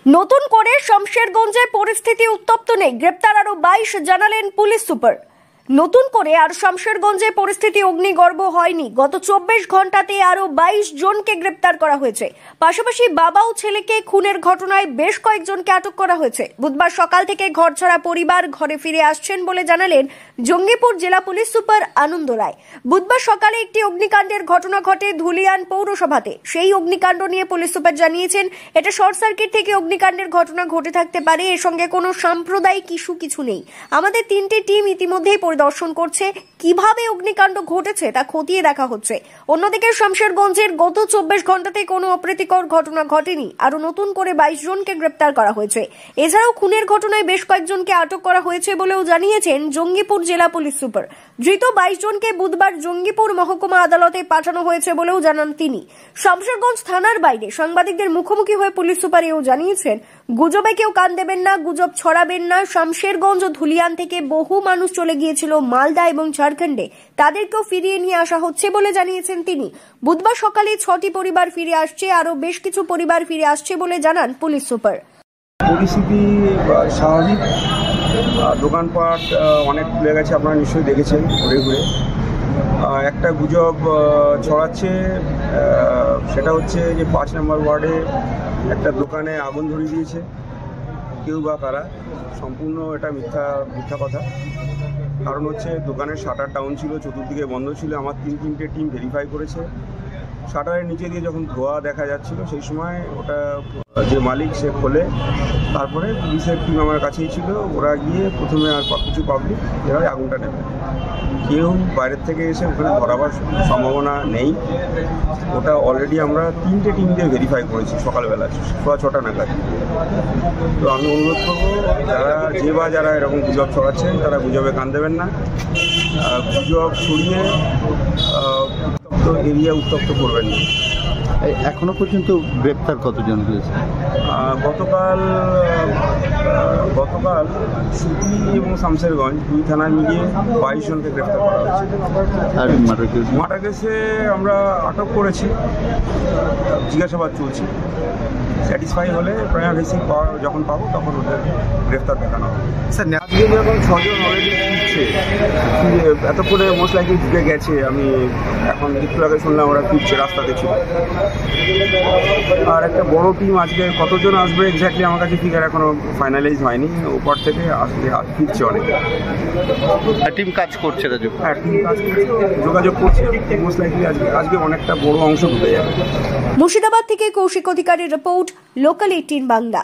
নতুন করে শমশেরগঞ্জের পরিস্থিতি উত্তপ্ত নেই, গ্রেপ্তার আরো 22 জানালেন পুলিশ সুপার। নতুন করে আর শমশেরগঞ্জের পরিস্থিতি অগ্নিগর্ভ হয়নি। গত 24 ঘন্টাতে আরো 22 জনকে গ্রেপ্তার করা হয়েছে। পাশাপাশি বাবা ও ছেলেকে খুনের ঘটনায় বেশ কয়েকজনকে আটক করা হয়েছে। বুধবার সকাল থেকে ঘরছাড়া পরিবার ঘরে ফিরে আসছেন বলে জানালেন জঙ্গিপুর জেলা পুলিশ সুপার আনন্দ রায়। বুধবার সকালে একটি অগ্নিকাণ্ডের ঘটনা ঘটে ধুলিয়ান পৌরসভাতে। সেই অগ্নিকাণ্ড নিয়ে পুলিশ সুপার জানিয়েছেন, এটা শর্ট সার্কিট থেকে অগ্নিকাণ্ডের ঘটনা ঘটে থাকতে পারে। এর সঙ্গে কোনো সাম্প্রদায়িক ইস্যু কিছু নেই। আমাদের 3টি টিম ইতিমধ্যেই পরিদর্শন করছে, কিভাবে অগ্নিকাণ্ড ঘটেছে তা খতিয়ে দেখা হচ্ছে। অন্যদিকে শমশেরগঞ্জের গত 24 ঘন্টাতে কোনো অপ্রীতিকর ঘটনা ঘটেনি। আরো নতুন করে 22 জনকে গ্রেপ্তার করা হয়েছে। এছাড়াও খুনের ঘটনায় বেশ কয়েকজনকে আটক করা হয়েছে বলেও জানিয়েছেন জঙ্গিপুর জেলা পুলিশ সুপার। ধৃত 22 জনকে বুধবার জঙ্গিপুর মহকুমা আদালতে পাঠানো হয়েছে বলেও জানান তিনি। শমশেরগঞ্জ থানার বাইরে সাংবাদিকদের মুখোমুখি হয়ে পুলিশ সুপার এও জানিয়েছেন, গুজবে কেউ কান দেবেন না, গুজব ছড়াবেন না। শমশেরগঞ্জ ও ধুলিয়ান থেকে বহু মানুষ চলে গিয়েছিল মালদা এবং ঝাড়খণ্ডে, তাদেরকেও ফিরিয়ে নিয়ে আসা হচ্ছে বলে জানিয়েছেন তিনি। বুধবার সকালে 6টি পরিবার ফিরে আসছে, আরো বেশ কিছু পরিবার ফিরে আসছে বলে জানান পুলিশ সুপার। পরিস্থিতি স্বাভাবিক, দোকানপাট অনেক খুলে গেছে, আপনারা নিশ্চয়ই দেখেছেন ঘুরে ঘুরে। একটা গুজব ছড়াচ্ছে, সেটা হচ্ছে যে 5 নম্বর ওয়ার্ডে একটা দোকানে আগুন ধরিয়ে দিয়েছে কেউ বা কারা। সম্পূর্ণ এটা মিথ্যা কথা। কারণ হচ্ছে দোকানের শাটার ডাউন ছিল, চতুর্দিকে বন্ধ ছিল। আমার 3টে টিম ভেরিফাই করেছে। শাটারের নিচে দিয়ে যখন ধোয়া দেখা যাচ্ছিল সেই সময় ওটা যে মালিক সে খোলে। তারপরে পুলিশের টিম আমার কাছেই ছিল, ওরা গিয়ে প্রথমে আর কিছু পাবলিক এভাবে আগুনটা নেবে। কেউ বাইরের থেকে এসে ওখানে ধরাবার সম্ভাবনা নেই। ওটা অলরেডি আমরা 3টে টিম দিয়ে ভেরিফাই করেছি সকালবেলা 6:30 নাগাদ। তো আমি অনুরোধ করবো যারা এরকম গুজব ছড়াচ্ছেন তারা গুজবে কান দেবেন না। গুজব ছড়িয়ে এরিয়া উত্তপ্ত করবেন না। এখনো পর্যন্ত গ্রেপ্তার কতজন হয়েছে? গতকাল সুতি এবং শামশেরগঞ্জ 2 থানায় মিলিয়ে 22 জনকে গ্রেপ্তার করা হয়েছে। আর মার্ডার কেসে আমরা আটক করেছি, জিজ্ঞাসাবাদ চলছে। স্যাটিসফাই হলে প্রায় বেশি যখন পাবো তখন ওদের গ্রেফতার দেখানো হবে। স্যার আজকে যখন 6 জন অলরেডি ফিরছে, এতক্ষণে মোস্ট লাইকলি ঢুকে গেছে। আমি এখন একটু আগে শুনলাম ওরা ফিরছে, রাস্তাতে ছিল। আর একটা বড় টিম আজকে কতজন আসবে এক্স্যাক্টলি আমার কাছে ফিগার এখনো ফাইনালাইজ হয়নি। উপর থেকে ফিরছে অনেকে। টিম কাজ করছে? হ্যাঁ, টিম কাজ করছে, যোগাযোগ করছে। মোস্ট লাইকলি আজকে অনেকটা বড় অংশ ঢুকে যাবে। মুর্শিদাবাদ থেকে কৌশিক অধিকারীর রিপোর্ট, লোকাল 18 বাংলা।